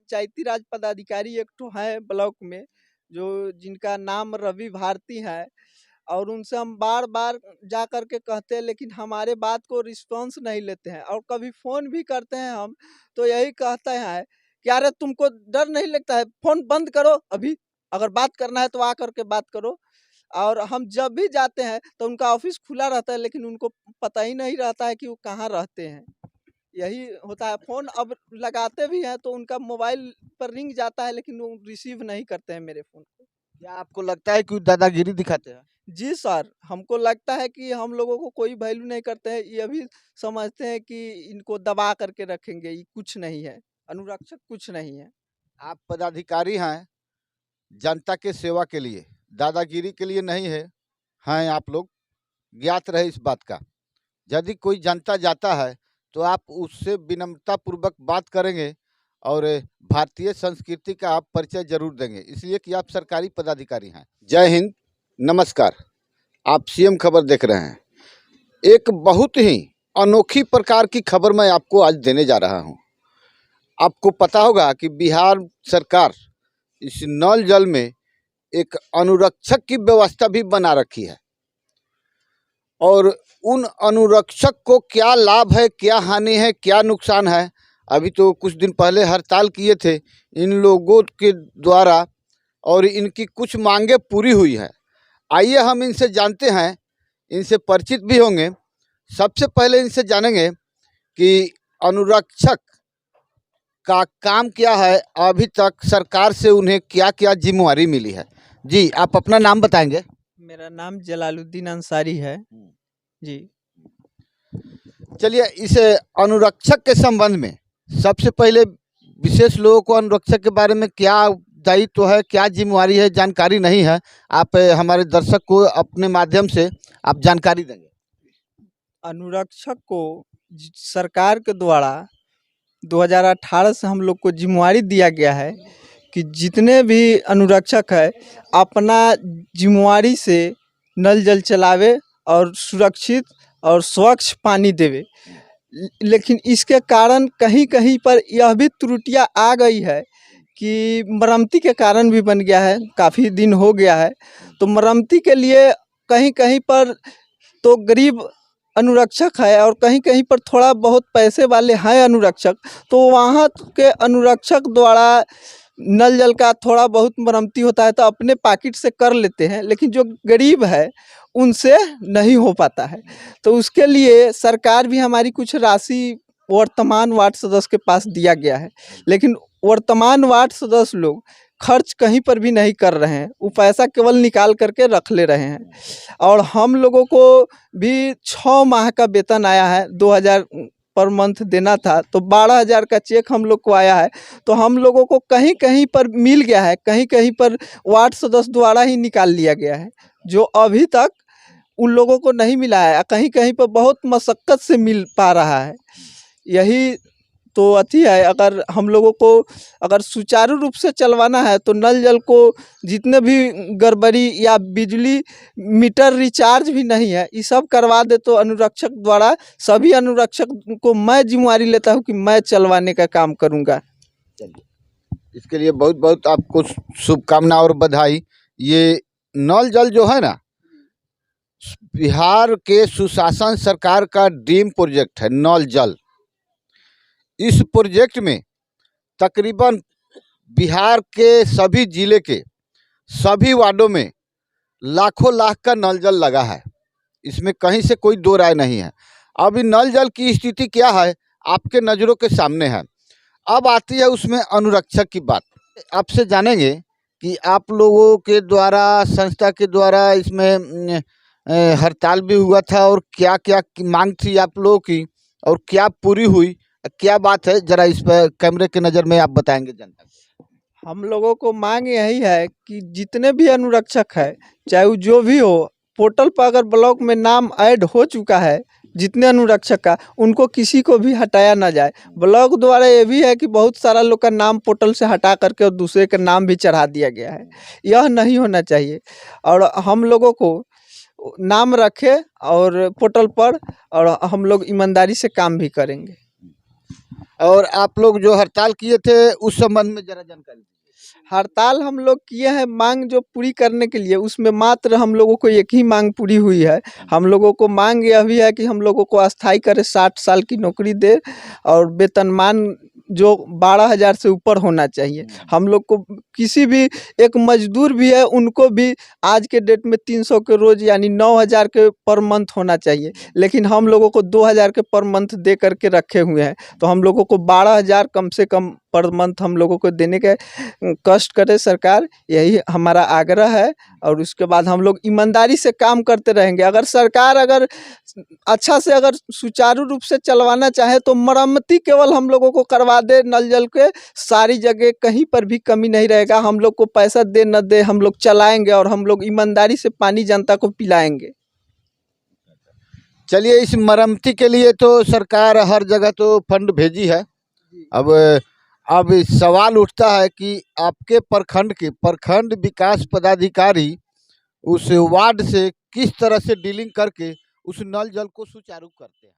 पंचायती राज पदाधिकारी एक ठो है ब्लॉक में, जो जिनका नाम रवि भारती है, और उनसे हम बार-बार जा कर के कहते हैं, लेकिन हमारे बात को रिस्पॉन्स नहीं लेते हैं। और कभी फ़ोन भी करते हैं हम, तो यही कहते हैं कि अरे तुमको डर नहीं लगता है? फ़ोन बंद करो अभी, अगर बात करना है तो आ कर के बात करो। और हम जब भी जाते हैं तो उनका ऑफ़िस खुला रहता है, लेकिन उनको पता ही नहीं रहता है कि वो कहाँ रहते हैं। यही होता है, फ़ोन अब लगाते भी हैं तो उनका मोबाइल पर रिंग जाता है, लेकिन वो रिसीव नहीं करते हैं मेरे फ़ोन को। क्या आपको लगता है कि दादागिरी दिखाते हैं? जी सर, हमको लगता है कि हम लोगों को कोई वैल्यू नहीं करते हैं, ये भी समझते हैं कि इनको दबा करके रखेंगे, ये कुछ नहीं है, अनुरक्षक कुछ नहीं है। आप पदाधिकारी हैं जनता के सेवा के लिए, दादागिरी के लिए नहीं है, हैं आप लोग, ज्ञात रहे इस बात का। यदि कोई जनता जाता है तो आप उससे विनम्रता पूर्वक बात करेंगे और भारतीय संस्कृति का आप परिचय जरूर देंगे, इसलिए कि आप सरकारी पदाधिकारी हैं। जय हिंद, नमस्कार। आप सीएम खबर देख रहे हैं। एक बहुत ही अनोखी प्रकार की खबर मैं आपको आज देने जा रहा हूं। आपको पता होगा कि बिहार सरकार इस नल जल में एक अनुरक्षक की व्यवस्था भी बना रखी है, और उन अनुरक्षक को क्या लाभ है, क्या हानि है, क्या नुकसान है, अभी तो कुछ दिन पहले हड़ताल किए थे इन लोगों के द्वारा, और इनकी कुछ मांगे पूरी हुई है। आइए हम इनसे जानते हैं, इनसे परिचित भी होंगे। सबसे पहले इनसे जानेंगे कि अनुरक्षक का काम क्या है, अभी तक सरकार से उन्हें क्या क्या जिम्मेवारी मिली है। जी, आप अपना नाम बताएंगे? मेरा नाम जलालुद्दीन अंसारी है। जी। चलिए, इस अनुरक्षक के संबंध में सबसे पहले विशेष लोगों को अनुरक्षक के बारे में क्या दायित्व है, क्या जिम्मेवारी है, जानकारी नहीं है। आप हमारे दर्शक को अपने माध्यम से आप जानकारी देंगे। अनुरक्षक को सरकार के द्वारा 2018 से हम लोग को जिम्मेवारी दिया गया है कि जितने भी अनुरक्षक है अपना जिम्मेवारी से नल जल चलावे और सुरक्षित और स्वच्छ पानी देवे। लेकिन इसके कारण कहीं कहीं पर यह भी त्रुटियां आ गई है कि मरम्मती के कारण भी बन गया है, काफ़ी दिन हो गया है, तो मरम्मती के लिए कहीं कहीं पर तो गरीब अनुरक्षक है और कहीं कहीं पर थोड़ा बहुत पैसे वाले हैं अनुरक्षक, तो वहाँ के अनुरक्षक द्वारा नल जल का थोड़ा बहुत मरम्मती होता है तो अपने पॉकेट से कर लेते हैं, लेकिन जो गरीब है उनसे नहीं हो पाता है। तो उसके लिए सरकार भी हमारी कुछ राशि वर्तमान वार्ड सदस्य के पास दिया गया है, लेकिन वर्तमान वार्ड सदस्य लोग खर्च कहीं पर भी नहीं कर रहे हैं, वो पैसा केवल निकाल करके रख ले रहे हैं। और हम लोगों को भी 6 माह का वेतन आया है, 2000 पर मंथ देना था, तो 12,000 का चेक हम लोग को आया है। तो हम लोगों को कहीं कहीं पर मिल गया है, कहीं कहीं पर वार्ड सदस्य द्वारा ही निकाल लिया गया है, जो अभी तक उन लोगों को नहीं मिला है, कहीं कहीं पर बहुत मशक्क़त से मिल पा रहा है। यही तो अथी है, अगर हम लोगों को अगर सुचारू रूप से चलवाना है तो नल जल को जितने भी गड़बड़ी या बिजली मीटर रिचार्ज भी नहीं है, ये सब करवा दे तो अनुरक्षक द्वारा, सभी अनुरक्षक को मैं जिम्मेवारी लेता हूँ कि मैं चलवाने का काम करूँगा। इसके लिए बहुत बहुत आपको शुभकामना और बधाई। ये नल जल जो है ना, बिहार के सुशासन सरकार का ड्रीम प्रोजेक्ट है नल जल। इस प्रोजेक्ट में तकरीबन बिहार के सभी जिले के सभी वार्डों में लाखों लाख का नल जल लगा है, इसमें कहीं से कोई दो राय नहीं है। अभी नल जल की स्थिति क्या है आपके नज़रों के सामने है। अब आती है उसमें अनुरक्षक की बात। आपसे जानेंगे कि आप लोगों के द्वारा, संस्था के द्वारा इसमें हड़ताल भी हुआ था, और क्या क्या मांग थी आप लोगों की और क्या पूरी हुई, क्या बात है, जरा इस पर कैमरे के नज़र में आप बताएंगे जनता को। हम लोगों को मांग यही है कि जितने भी अनुरक्षक है, चाहे वो जो भी हो, पोर्टल पर अगर ब्लॉक में नाम ऐड हो चुका है जितने अनुरक्षक का, उनको किसी को भी हटाया ना जाए। ब्लॉक द्वारा ये भी है कि बहुत सारा लोग का नाम पोर्टल से हटा करके और दूसरे का नाम भी चढ़ा दिया गया है, यह नहीं होना चाहिए। और हम लोगों को नाम रखे और पोर्टल पर, और हम लोग ईमानदारी से काम भी करेंगे। और आप लोग जो हड़ताल किए थे उस संबंध में जरा जानकारी दीजिए। हड़ताल हम लोग किए हैं मांग जो पूरी करने के लिए, उसमें मात्र हम लोगों को एक ही मांग पूरी हुई है। हम लोगों को मांग यह भी है कि हम लोगों को अस्थाई करे, 60 साल की नौकरी दे और वेतनमान जो 12,000 से ऊपर होना चाहिए। हम लोग को किसी भी एक मजदूर भी है उनको भी आज के डेट में 300 के रोज यानी 9,000 के पर मंथ होना चाहिए, लेकिन हम लोगों को 2,000 के पर मंथ दे करके रखे हुए हैं। तो हम लोगों को 12,000 कम से कम पर मंथ हम लोगों को देने के कष्ट करे सरकार, यही हमारा आग्रह है। और उसके बाद हम लोग ईमानदारी से काम करते रहेंगे। अगर सरकार अगर अच्छा से अगर सुचारू रूप से चलवाना चाहे तो मरम्मती केवल हम लोगों को करवा दे, नल जल के सारी जगह कहीं पर भी कमी नहीं रहेगा। हम लोग को पैसा दे न दे हम लोग चलाएंगे और हम लोग ईमानदारी से पानी जनता को पिलाएंगे। चलिए, इस मरम्मती के लिए तो सरकार हर जगह तो फंड भेजी है। अब सवाल उठता है कि आपके प्रखंड विकास पदाधिकारी उस वार्ड से किस तरह से डीलिंग करके उस नल जल को सुचारू करते हैं।